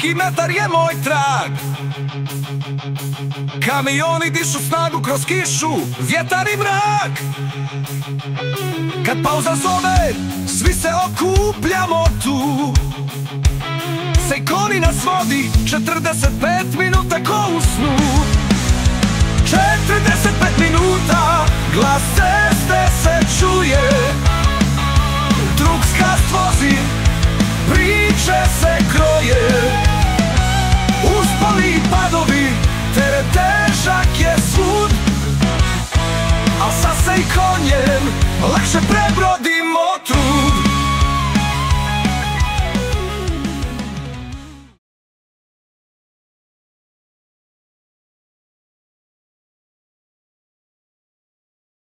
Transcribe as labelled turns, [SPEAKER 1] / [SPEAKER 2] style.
[SPEAKER 1] Svaki metar je moj trag. Kamioni dišu snagu kroz kišu, vjetar i mrak. Kad pauza zove, svi se okupljamo tu. Sejkoni nas vodi 45 minuta ko u snu. 45 minuta, glas ceste se čuje. Drug skast vozi, priče se kroje. Usponi i padovi, teret težak je svud. Al sa Sejkonjem lakše prebrodimo trud.